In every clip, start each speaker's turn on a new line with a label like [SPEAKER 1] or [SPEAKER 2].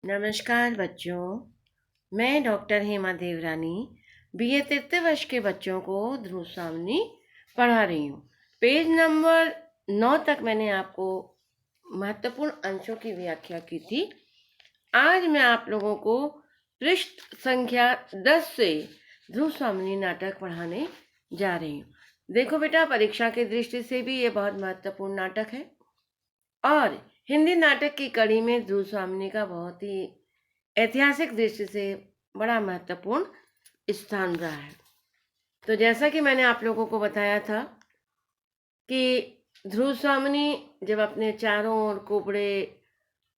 [SPEAKER 1] नमस्कार बच्चों, मैं डॉक्टर हेमा देवरानी बीए तृतीय वर्ष के बच्चों को ध्रुव सावनी पढ़ा रही हूँ। पेज नंबर 9 तक मैंने आपको महत्वपूर्ण अंशों की व्याख्या की थी। आज मैं आप लोगों को पृष्ठ संख्या 10 से ध्रुव सावनी नाटक पढ़ाने जा रही हूँ। देखो बेटा, परीक्षा की दृष्टि से भी ये बहुत महत्वपूर्ण नाटक है और हिंदी नाटक की कड़ी में ध्रुव सावनी का बहुत ही ऐतिहासिक दृष्टि से बड़ा महत्वपूर्ण स्थान रहा है। तो जैसा कि मैंने आप लोगों को बताया था कि ध्रुव सावनी जब अपने चारों ओर कुबड़े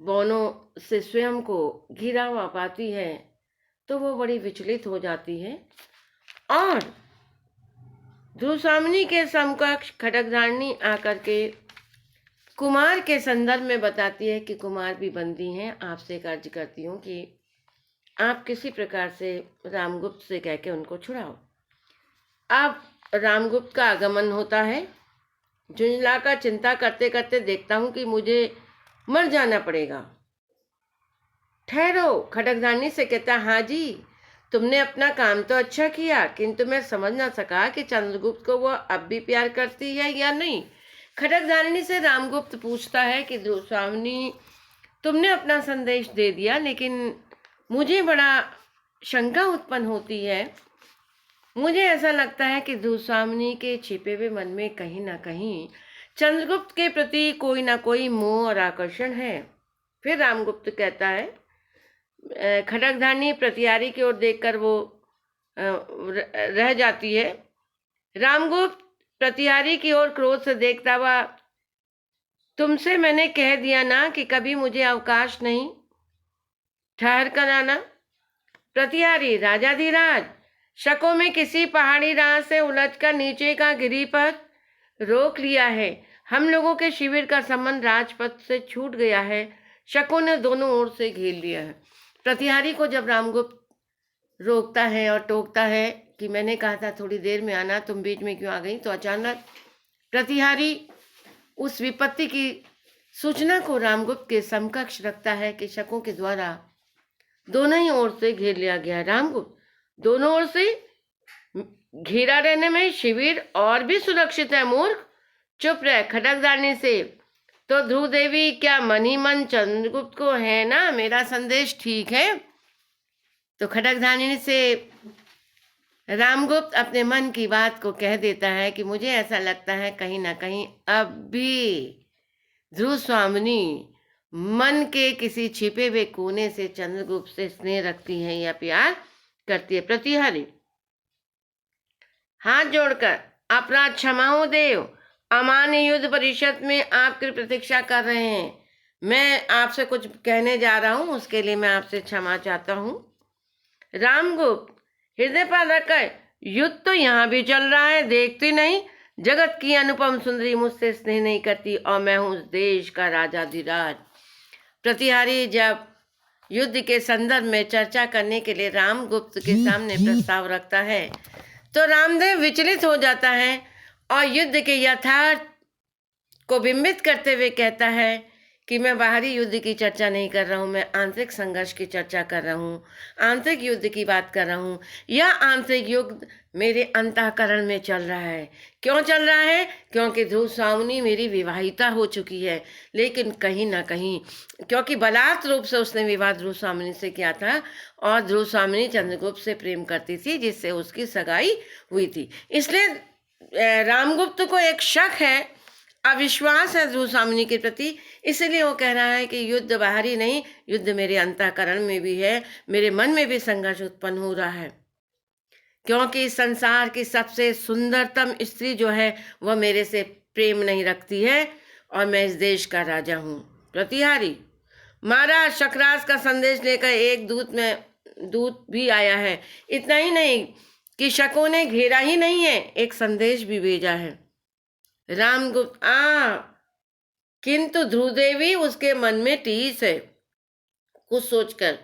[SPEAKER 1] बौनों से स्वयं को घिरा हुआ पाती है तो वो बड़ी विचलित हो जाती है और ध्रुव सावनी के समकक्ष खड्गधारणी आकर के कुमार के संदर्भ में बताती है कि कुमार भी बंदी हैं, आपसे एक अर्ज करती हूँ कि आप किसी प्रकार से रामगुप्त से कह के उनको छुड़ाओ। अब रामगुप्त का आगमन होता है। झुंझलाकर चिंता करते करते देखता हूँ कि मुझे मर जाना पड़ेगा। ठहरो, खड्गधारणी से कहता, हाँ जी, तुमने अपना काम तो अच्छा किया, किंतु मैं समझ ना सका कि चंद्रगुप्त को वह अब भी प्यार करती है या नहीं। खड्गधारणी से रामगुप्त पूछता है कि ध्रुव सावनी, तुमने अपना संदेश दे दिया, लेकिन मुझे बड़ा शंका उत्पन्न होती है। मुझे ऐसा लगता है कि ध्रुव सावनी के छिपे हुए मन में कहीं ना कहीं चंद्रगुप्त के प्रति कोई ना कोई मोह और आकर्षण है। फिर रामगुप्त कहता है, खड्गधारणी प्रतिहारी की ओर देखकर वो रह जाती है। रामगुप्त प्रतिहारी की ओर क्रोध से देखता हुआ, तुमसे मैंने कह दिया ना कि कभी मुझे अवकाश नहीं, ठहर कर आना। प्रतिहारी, राजाधिराज, शकों में किसी पहाड़ी राह से उलझकर नीचे का गिरिपथ रोक लिया है। हम लोगों के शिविर का संबंध राजपथ से छूट गया है। शकों ने दोनों ओर से घेर लिया है। प्रतिहारी को जब रामगुप्त रोकता है और टोकता है कि मैंने कहा था थोड़ी देर में आना, तुम बीच में क्यों आ गई, तो अचानक प्रतिहारी उस विपत्ति की सूचना को रामगुप्त के समकक्ष रखता है कि शकों के द्वारा दोनों ही ओर से घेर लिया गया। रामगुप्त, दोनों ओर से घेरा रहने में शिविर और भी सुरक्षित है मूर्ख, चुप रह। खड्गधारणी से, तो ध्रुव देवी क्या मन ही मन चंद्रगुप्त को है ना, मेरा संदेश ठीक है। तो खड्गधारणी से रामगुप्त अपने मन की बात को कह देता है कि मुझे ऐसा लगता है कहीं ना कहीं अब भी ध्रुव स्वामिनी मन के किसी छिपे हुए कोने से चंद्रगुप्त से स्नेह रखती है या प्यार करती है। प्रतिहारी, हाथ जोड़कर, अपराध क्षमा हो देव, अमान्य युद्ध परिषद में आपकी प्रतीक्षा कर रहे हैं। मैं आपसे कुछ कहने जा रहा हूं, उसके लिए मैं आपसे क्षमा चाहता हूं। रामगुप्त, हृदय पर रखकर, युद्ध तो यहाँ भी चल रहा है, देखती नहीं, जगत की अनुपम सुंदरी मुझसे स्नेह नहीं करती और मैं हूँ उस देश का राजाधिराज। प्रतिहारी जब युद्ध के संदर्भ में चर्चा करने के लिए रामगुप्त के सामने प्रस्ताव रखता है तो रामदेव विचलित हो जाता है और युद्ध के यथार्थ को बिंबित करते हुए कहता है कि मैं बाहरी युद्ध की चर्चा नहीं कर रहा हूँ, मैं आंतरिक संघर्ष की चर्चा कर रहा हूँ, आंतरिक युद्ध की बात कर रहा हूँ। यह आंतरिक युद्ध मेरे अंतःकरण में चल रहा है। क्यों चल रहा है? क्योंकि ध्रुव सावनी मेरी विवाहिता हो चुकी है, लेकिन कहीं ना कहीं क्योंकि बलात् रूप से उसने विवाह ध्रुव सावनी से किया था और ध्रुव सावनी चंद्रगुप्त से प्रेम करती थी, जिससे उसकी सगाई हुई थी। इसलिए रामगुप्त को एक शक है, अविश्वास है ध्रुव सावनी के प्रति, इसलिए वो कह रहा है कि युद्ध बाहरी नहीं, युद्ध मेरे अंतःकरण में भी है, मेरे मन में भी संघर्ष उत्पन्न हो रहा है, क्योंकि संसार की सबसे सुंदरतम स्त्री जो है वह मेरे से प्रेम नहीं रखती है और मैं इस देश का राजा हूँ। प्रतिहारी, महाराज, शकराज का संदेश लेकर एक दूत भी आया है। इतना ही नहीं कि शकों ने घेरा ही नहीं है, एक संदेश भी भेजा है। रामगुप्त, किंतु ध्रुवदेवी, उसके मन में टीस है। कुछ सोचकर,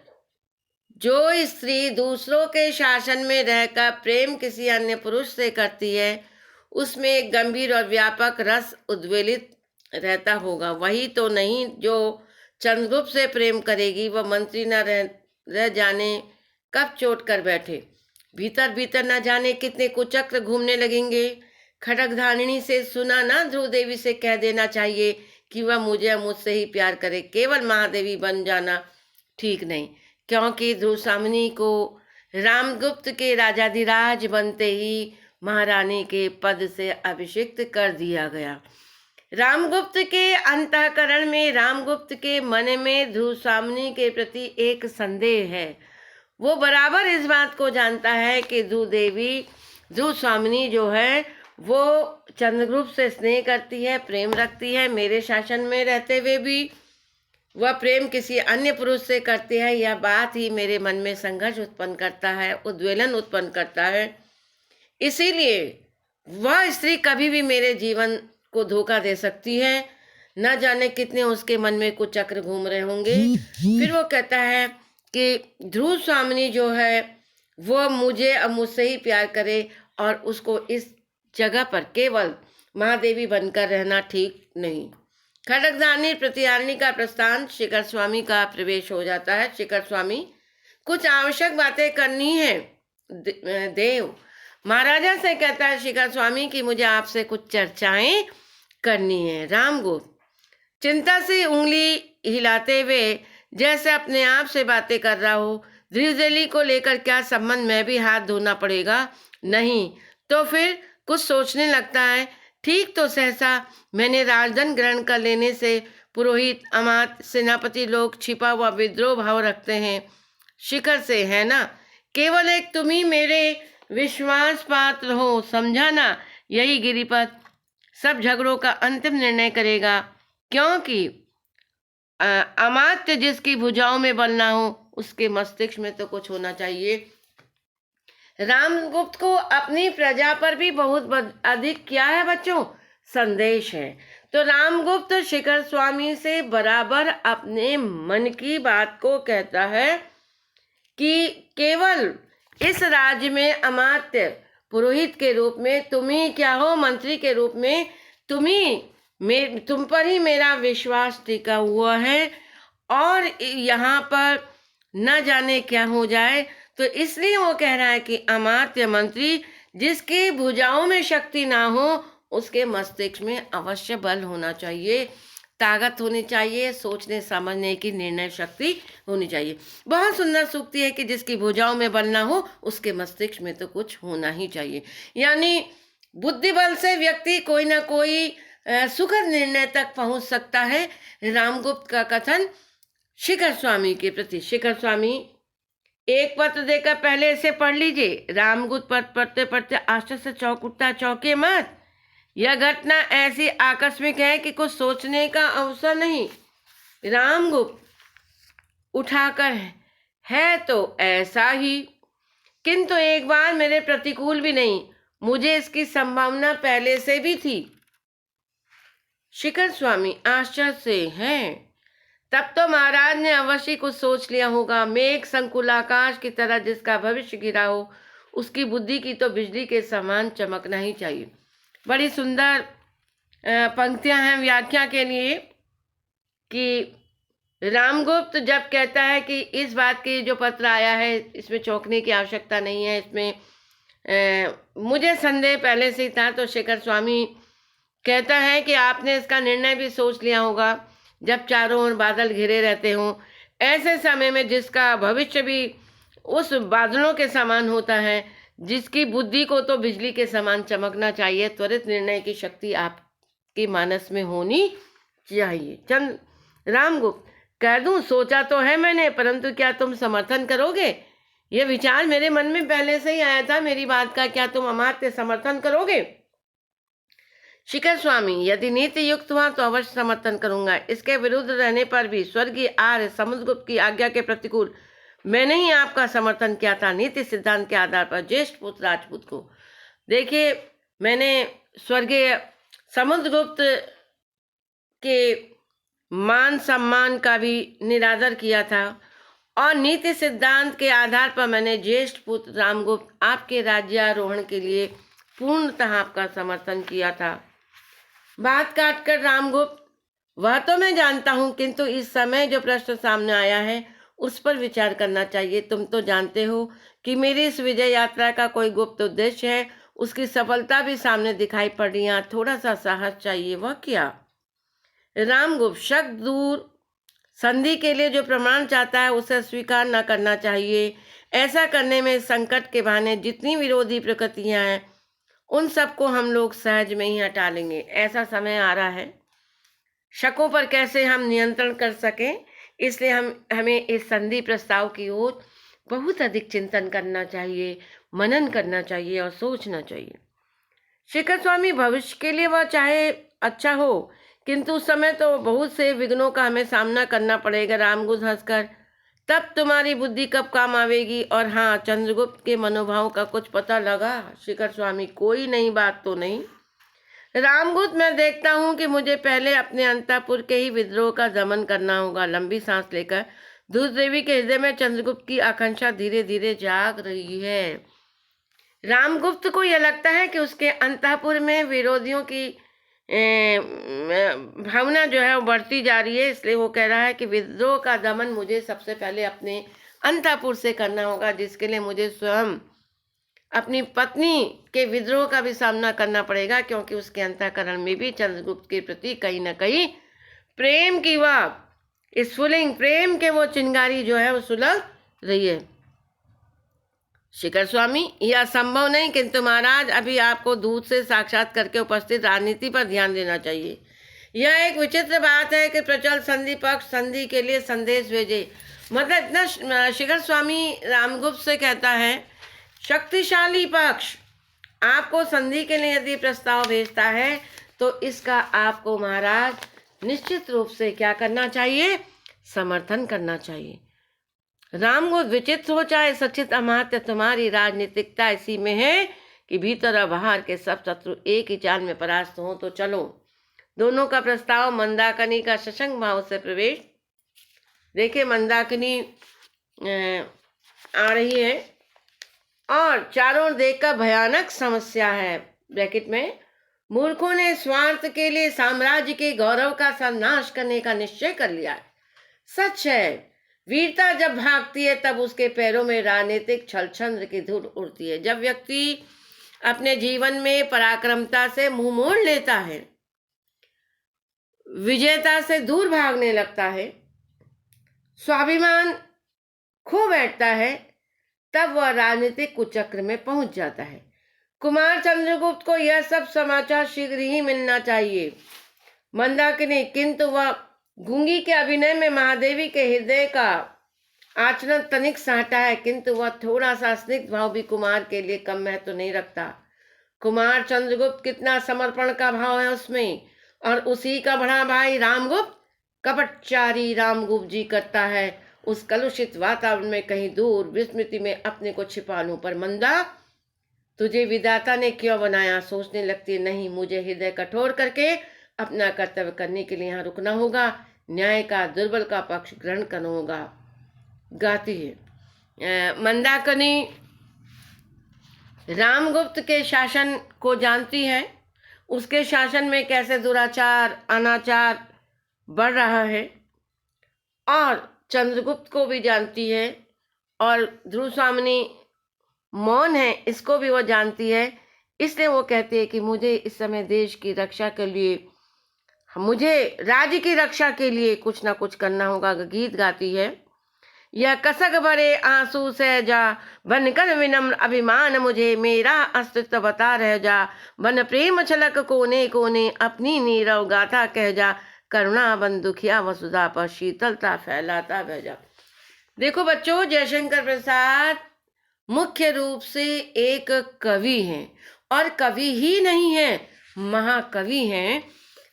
[SPEAKER 1] जो स्त्री दूसरों के शासन में रहकर प्रेम किसी अन्य पुरुष से करती है उसमें एक गंभीर और व्यापक रस उद्वेलित रहता होगा, वही तो नहीं जो चंद्रगुप्त से प्रेम करेगी, वह मंत्री न रह जाने कब चोट कर बैठे। भीतर भीतर न जाने कितने कुचक्र घूमने लगेंगे। खड्गधारिणी से सुना ना, ध्रुव देवी से कह देना चाहिए कि वह मुझे मुझसे ही प्यार करे, केवल महादेवी बन जाना ठीक नहीं, क्योंकि ध्रुव सामनी को रामगुप्त के राजाधिराज बनते ही महारानी के पद से अभिषिक्त कर दिया गया। रामगुप्त के अंतःकरण में, रामगुप्त के मन में ध्रुव सामनी के प्रति एक संदेह है। वो बराबर इस बात को जानता है कि ध्रुव स्वामिनी जो है वो चंद्रगुप्त से स्नेह करती है, प्रेम रखती है। मेरे शासन में रहते हुए भी वह प्रेम किसी अन्य पुरुष से करती है। यह बात ही मेरे मन में संघर्ष उत्पन्न करता है, उद्वेलन उत्पन्न करता है। इसीलिए वह स्त्री कभी भी मेरे जीवन को धोखा दे सकती है। न जाने कितने उसके मन में कुछ चक्र घूम रहे होंगे। फिर वो कहता है कि ध्रुव स्वामिनी जो है वो मुझसे ही प्यार करे और उसको इस जगह पर केवल महादेवी बनकर रहना ठीक नहीं। खड्गधारिणी प्रतिहारिणी का प्रस्थान, शिखर स्वामी का प्रवेश हो जाता है। शिखर स्वामी, कुछ आवश्यक बातें करनी है देव। महाराजा से कहता है शिखर स्वामी कि मुझे आपसे कुछ चर्चाएं करनी है। रामगुप्त चिंता से उंगली हिलाते हुए जैसे अपने आप से बातें कर रहा हो। ध्रुवदेवी को लेकर क्या संबंध, मैं भी हाथ धोना पड़ेगा? नहीं तो फिर कुछ सोचने लगता है। ठीक तो सहसा मैंने राजधन ग्रहण कर लेने से पुरोहित, अमात्य, सेनापति लोग छिपा हुआ विद्रोह भाव रखते हैं शिखर से, है ना? केवल एक तुम ही मेरे विश्वास पात्र हो, समझा ना? यही गिरिपथ सब झगड़ों का अंतिम निर्णय करेगा, क्योंकि अमात्य जिसकी भुजाओं में बलना हो उसके मस्तिष्क में तो कुछ होना चाहिए। रामगुप्त को अपनी प्रजा पर भी बहुत अधिक क्या है बच्चों, संदेश है। तो रामगुप्त शिखर स्वामी से बराबर अपने मन की बात को कहता है कि केवल इस राज्य में अमात्य पुरोहित के रूप में तुम ही क्या हो, मंत्री के रूप में तुम पर ही मेरा विश्वास टिका हुआ है और यहाँ पर न जाने क्या हो जाए। तो इसलिए वो कह रहा है कि अमात्य मंत्री जिसकी भुजाओं में शक्ति ना हो उसके मस्तिष्क में अवश्य बल होना चाहिए, ताकत होनी चाहिए, सोचने समझने की निर्णय शक्ति होनी चाहिए। बहुत सुंदर सूक्ति है कि जिसकी भुजाओं में बल ना हो उसके मस्तिष्क में तो कुछ होना ही चाहिए। यानी बुद्धि बल से व्यक्ति कोई ना कोई सुखद निर्णय तक पहुंच सकता है। रामगुप्त का कथन शिखर स्वामी के प्रति। शिखर स्वामी एक पत्र देकर पहले इसे पढ़ लीजिए। रामगुप्त पत्र पढ़ते पढ़ते आश्चर्य से चौंक उठता। चौंके मत, यह घटना ऐसी आकस्मिक है कि कुछ सोचने का अवसर नहीं। रामगुप्त उठाकर है तो ऐसा ही, किंतु एक बार मेरे प्रतिकूल भी नहीं, मुझे इसकी संभावना पहले से भी थी। शिखर स्वामी आश्चर्य से हैं, तब तो महाराज ने अवश्य कुछ सोच लिया होगा। मेघ संकुल आकाश की तरह जिसका भविष्य घिरा हो उसकी बुद्धि की तो बिजली के समान चमकना ही चाहिए। बड़ी सुंदर पंक्तियां हैं व्याख्या के लिए कि रामगुप्त जब कहता है कि इस बात की जो पत्र आया है इसमें चौंकने की आवश्यकता नहीं है, इसमें मुझे संदेह पहले से ही था। तो शिखर स्वामी कहता है कि आपने इसका निर्णय भी सोच लिया होगा जब चारों ओर बादल घिरे रहते हों, ऐसे समय में जिसका भविष्य भी उस बादलों के समान होता है, जिसकी बुद्धि को तो बिजली के समान चमकना चाहिए। त्वरित निर्णय की शक्ति आपके मानस में होनी चाहिए। रामगुप्त कह दूं, सोचा तो है मैंने, परंतु क्या तुम समर्थन करोगे? यह विचार मेरे मन में पहले से ही आया था मेरी बात का, क्या तुम अमात्य समर्थन करोगे? शिखर स्वामी, यदि नीति युक्त हुआ तो अवश्य समर्थन करूंगा। इसके विरुद्ध रहने पर भी स्वर्गीय आर्य समुद्रगुप्त की आज्ञा के प्रतिकूल मैंने ही आपका समर्थन किया था, नीति सिद्धांत के आधार पर ज्येष्ठ पुत्र राजपूत को। देखिए, मैंने स्वर्गीय समुद्रगुप्त के मान सम्मान का भी निरादर किया था और नीति सिद्धांत के आधार पर मैंने ज्येष्ठ पुत्र रामगुप्त आपके राज्यारोहण के लिए पूर्णतः आपका समर्थन किया था। बात काटकर रामगुप्त वह तो मैं जानता हूँ, किंतु इस समय जो प्रश्न सामने आया है उस पर विचार करना चाहिए। तुम तो जानते हो कि मेरी इस विजय यात्रा का कोई गुप्त उद्देश्य है। उसकी सफलता भी सामने दिखाई पड़ रही है। थोड़ा सा साहस चाहिए। वह क्या? रामगुप्त, शक दूर संधि के लिए जो प्रमाण चाहता है उसे स्वीकार न करना चाहिए। ऐसा करने में संकट के बहाने जितनी विरोधी प्रकृतियां हैं उन सबको हम लोग सहज में ही हटा लेंगे। ऐसा समय आ रहा है शकों पर कैसे हम नियंत्रण कर सकें, इसलिए हमें इस संधि प्रस्ताव की ओर बहुत अधिक चिंतन करना चाहिए, मनन करना चाहिए और सोचना चाहिए। शिखर स्वामी, भविष्य के लिए वह चाहे अच्छा हो, किंतु उस समय तो बहुत से विघ्नों का हमें सामना करना पड़ेगा। रामगुप्त हंसकर, तब तुम्हारी बुद्धि कब काम आवेगी? और हाँ, चंद्रगुप्त के मनोभाव का कुछ पता लगा? शिखर स्वामी, कोई नई बात तो नहीं। रामगुप्त, मैं देखता हूँ कि मुझे पहले अपने अंतःपुर के ही विद्रोह का दमन करना होगा। लंबी सांस लेकर दूसदेवी के हृदय में चंद्रगुप्त की आकांक्षा धीरे धीरे जाग रही है। रामगुप्त को यह लगता है कि उसके अंतःपुर में विरोधियों की भावना जो है वो बढ़ती जा रही है, इसलिए वो कह रहा है कि विद्रोह का दमन मुझे सबसे पहले अपने अंतःपुर से करना होगा, जिसके लिए मुझे स्वयं अपनी पत्नी के विद्रोह का भी सामना करना पड़ेगा, क्योंकि उसके अंतःकरण में भी चंद्रगुप्त के प्रति कहीं ना कहीं प्रेम की वह स्फुलिंग, प्रेम के वो चिंगारी जो है वो सुलग रही है। शिखर स्वामी, यह संभव नहीं, किंतु महाराज अभी आपको दूध से साक्षात करके उपस्थित राजनीति पर ध्यान देना चाहिए। यह एक विचित्र बात है कि प्रचल संधि पक्ष संधि के लिए संदेश भेजे। मतलब इतना शिखर स्वामी रामगुप्त से कहता है, शक्तिशाली पक्ष आपको संधि के लिए यदि प्रस्ताव भेजता है तो इसका आपको महाराज निश्चित रूप से क्या करना चाहिए? समर्थन करना चाहिए। रामगुप्त, विचित्र हो चाहे सचित अमात्य, तुम्हारी राजनीतिकता इसी में है कि भीतर और बाहर के सब शत्रु एक ही चाल में परास्त हो। तो चलो। दोनों का प्रस्ताव मंदाकिनी का सशंक भाव से प्रवेश। देखिए, मंदाकिनी आ रही है और चारों ओर देखकर भयानक समस्या है। ब्रैकेट में, मूर्खों ने स्वार्थ के लिए साम्राज्य के गौरव का सर्वनाश करने का निश्चय कर लिया है। सच है, वीरता जब भागती है तब उसके पैरों में राजनीतिक छलछंद्र की धूल उड़ती है। जब व्यक्ति अपने जीवन में पराक्रमता से मुंह मोड़ लेता है, विजेता से दूर भागने लगता है, स्वाभिमान खो बैठता है, तब वह राजनीतिक कुचक्र में पहुंच जाता है। कुमार चंद्रगुप्त को यह सब समाचार शीघ्र ही मिलना चाहिए। मंदाकिनी, किंतु वह गूंगी के अभिनय में महादेवी के हृदय का आचरण तनिक सहटा है, किंतु वह थोड़ा सा स्निग्ध भाव भी कुमार के लिए कम महत्व तो नहीं रखता। कुमार चंद्रगुप्त कितना समर्पण का भाव है उसमें, और उसी का बड़ा भाई रामगुप्त कपटचारी रामगुप्त जी करता है उस कलुषित वातावरण में कहीं दूर विस्मृति में अपने को छिपा लूं। पर मंदा, तुझे विधाता ने क्यों बनाया? सोचने लगती, नहीं, मुझे हृदय कठोर करके अपना कर्तव्य करने के लिए यहाँ रुकना होगा। न्याय का, दुर्बल का पक्ष ग्रहण करना होगा। गाती है मंदाकिनी रामगुप्त के शासन को जानती है, उसके शासन में कैसे दुराचार अनाचार बढ़ रहा है, और चंद्रगुप्त को भी जानती है, और ध्रुव स्वामिनी मौन है इसको भी वो जानती है। इसलिए वो कहती है कि मुझे इस समय देश की रक्षा के लिए, मुझे राज्य की रक्षा के लिए कुछ ना कुछ करना होगा। गीत गाती है, यह कसक भरे आंसू से जा, बनकर विनम्र अभिमान मुझे मेरा अस्तित्व बता रह जा, बन प्रेम छलक कोने कोने अपनी नीरव गाथा कह जा, करुणा बन दुखिया वसुधा पर शीतलता फैलाता भेजा। देखो बच्चों, जयशंकर प्रसाद मुख्य रूप से एक कवि हैं, और कवि ही नहीं है, महाकवि हैं।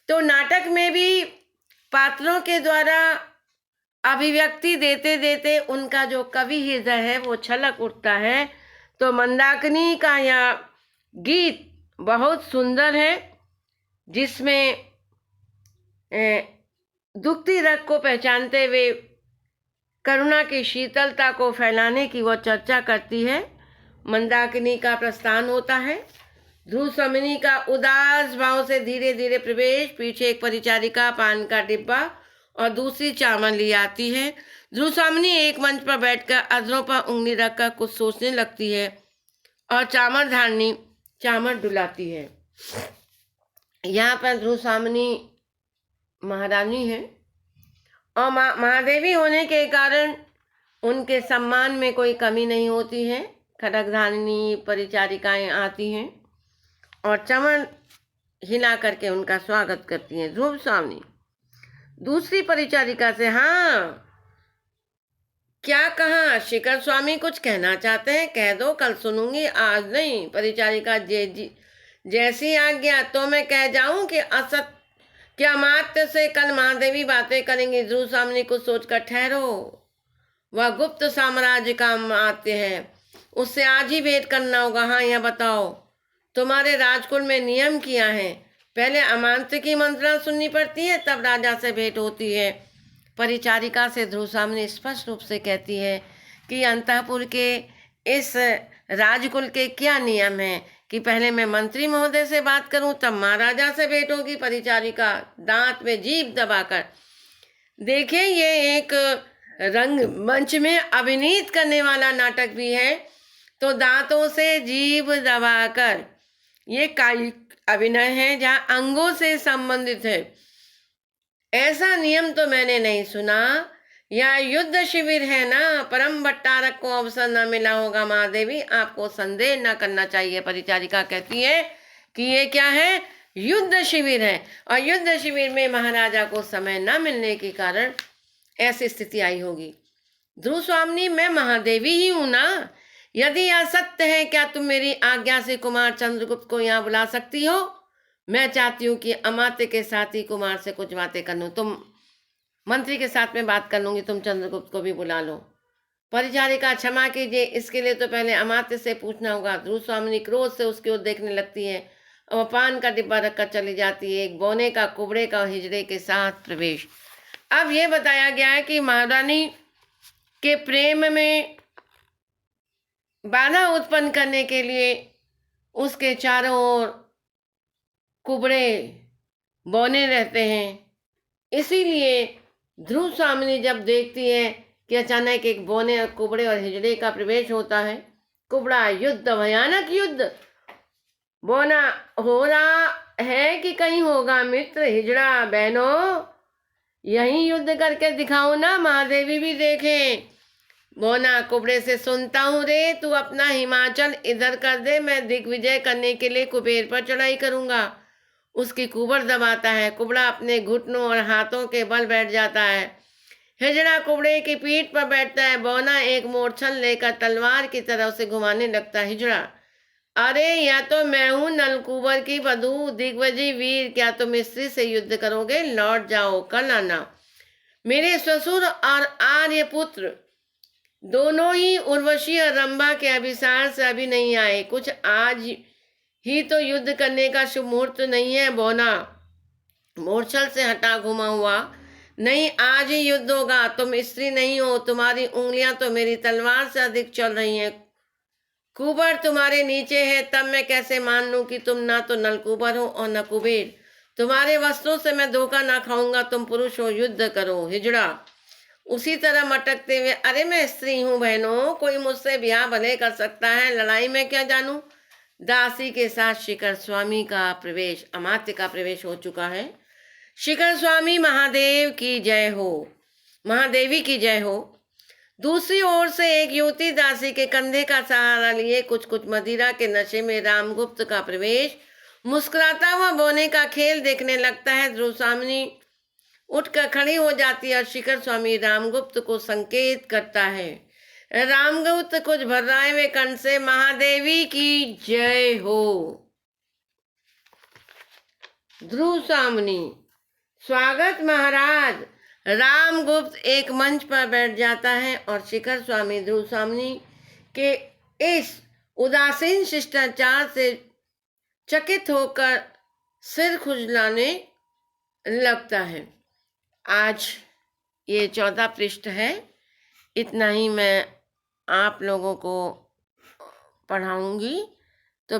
[SPEAKER 1] तो नाटक में भी पात्रों के द्वारा अभिव्यक्ति देते देते उनका जो कवि हृदय है वो छलक उठता है। तो मंदाकिनी का यह गीत बहुत सुंदर है, जिसमें दुखती रग को पहचानते हुए करुणा की शीतलता को फैलाने की वो चर्चा करती है। मंदाकिनी का प्रस्थान होता है ध्रुव स्वामिनी का उदास भाव से धीरे धीरे प्रवेश। पीछे एक परिचारिका पान का डिब्बा और दूसरी चामर ली आती है। ध्रुव स्वामिनी एक मंच पर बैठकर अधरों पर उंगली रखकर कुछ सोचने लगती है और चामर धारनी चामर डुलाती है। यहाँ पर ध्रुव स्वामिनी महारानी है और महादेवी होने के कारण उनके सम्मान में कोई कमी नहीं होती है। खड्गधारिणी परिचारिकाएं आती हैं और चमर हिला करके उनका स्वागत करती हैं। ध्रुव स्वामिनी दूसरी परिचारिका से, हाँ क्या कहा? शिखर स्वामी कुछ कहना चाहते हैं? कह दो, कल सुनूंगी, आज नहीं। परिचारिका, जैसी आज्ञा। तो मैं कह जाऊं कि असत क्या मात्र से कल महादेवी बातें करेंगी? ध्रुव स्वामिनी कुछ सोचकर, ठहरो, वह गुप्त साम्राज्य का आते हैं, उससे आज ही भेंट करना होगा। हाँ, यह बताओ, तुम्हारे राजकुल में नियम किया है, पहले अमांत की मंत्रणा सुननी पड़ती है, तब राजा से भेंट होती है। परिचारिका से ध्रुव स्वामिनी स्पष्ट रूप से कहती है कि अंतःपुर के इस राजकुल के क्या नियम हैं कि पहले मैं मंत्री महोदय से बात करूं, तब महाराजा से भेंट होगी। परिचारिका दांत में जीभ दबाकर, देखिए ये एक रंग मंच में अभिनीत करने वाला नाटक भी है, तो दांतों से जीभ दबाकर ये कायिक अभिनय है जहाँ अंगों से संबंधित है। ऐसा नियम तो मैंने नहीं सुना। यह युद्ध शिविर है ना, परम भट्टारक को अवसर न मिला होगा। महादेवी, आपको संदेह न करना चाहिए। परिचारिका कहती है कि ये क्या है? युद्ध शिविर है, और युद्ध शिविर में महाराजा को समय न मिलने के कारण ऐसी स्थिति आई होगी। ध्रुव स्वामिनी, मैं महादेवी ही हूं ना। यदि यह सत्य है, क्या तुम मेरी आज्ञा से कुमार चंद्रगुप्त को यहाँ बुला सकती हो? मैं चाहती हूँ कि अमात्य के साथ ही कुमार से कुछ बातें कर लूँ। तुम मंत्री के साथ में बात कर लूंगी, तुम चंद्रगुप्त को भी बुला लो। परिचारिका, क्षमा कीजिए, इसके लिए तो पहले अमात्य से पूछना होगा। ध्रुव स्वामिनी क्रोध से उसकी ओर देखने लगती है और पान का डिब्बा रखकर चली जाती है। एक बोने का, कुबड़े का और हिजड़े के साथ प्रवेश। अब ये बताया गया है कि महारानी के प्रेम में बाधा उत्पन्न करने के लिए उसके चारों ओर कुबड़े बौने रहते हैं। इसीलिए ध्रुव स्वामिनी जब देखती है कि अचानक एक बौने और कुबड़े और हिजड़े का प्रवेश होता है, कुबड़ा, युद्ध, भयानक युद्ध। बौना, हो रहा है कि कहीं होगा मित्र? हिजड़ा, बहनों यहीं युद्ध करके दिखाओ ना, महादेवी भी देखें। बौना कुबड़े से, सुनता हूँ रे, तू अपना हिमाचल इधर कर दे, मैं दिग्विजय करने के लिए कुबेर पर चढ़ाई करूंगा। उसकी कुबड़ दबाता है, कुबड़ा अपने घुटनों और हाथों के बल बैठ जाता है। हिजड़ा कुबड़े की पीठ पर बैठता है। बौना एक मोरछल लेकर तलवार की तरह उसे घुमाने लगता है। हिजड़ा, अरे या तो मैं हूं नलकुबर की बधू, दिग्विजय वीर, क्या तुम स्त्री से युद्ध करोगे? लौट जाओ, कल आना। मेरे ससुर और आर्य पुत्र दोनों ही उर्वशी और रंभा के अभिसार से अभी नहीं आए। कुछ आज ही तो युद्ध करने का शुभ मुहूर्त नहीं है। बौना मोरछल से हटा घुमा हुआ, नहीं, आज ही युद्ध होगा। तुम स्त्री नहीं हो, तुम्हारी उंगलियां तो मेरी तलवार से अधिक चल रही हैं। कुबर तुम्हारे नीचे है, तब मैं कैसे मान लूं कि तुम ना तो नलकुबर हो और न कुबेर। तुम्हारे वस्त्रों से मैं धोखा ना खाऊंगा। तुम पुरुष हो, युद्ध करो। हिजड़ा उसी तरह मटकते हुए, अरे मैं स्त्री हूं बहनों, कोई मुझसे ब्याह भले कर सकता है, लड़ाई में क्या जानूं। दासी के साथ शिखर स्वामी का प्रवेश, अमात्य का प्रवेश हो चुका है। शिखर स्वामी महादेव की जय हो, महादेवी की जय हो। दूसरी ओर से एक युवती दासी के कंधे का सहारा लिए कुछ कुछ मदिरा के नशे में रामगुप्त का प्रवेश। मुस्कुराता हुआ बोने का खेल देखने लगता है। ध्रुव स्वामिनी उठकर खड़ी हो जाती है और शिखर स्वामी रामगुप्त को संकेत करता है। रामगुप्त कुछ भर्राए हुए कंठ से, महादेवी की जय हो। ध्रुव स्वामिनी, स्वागत महाराज। रामगुप्त एक मंच पर बैठ जाता है और शिखर स्वामी ध्रुव स्वामिनी के इस उदासीन शिष्टाचार से चकित होकर सिर खुजलाने लगता है। आज ये 14 पृष्ठ है, इतना ही मैं आप लोगों को पढ़ाऊंगी। तो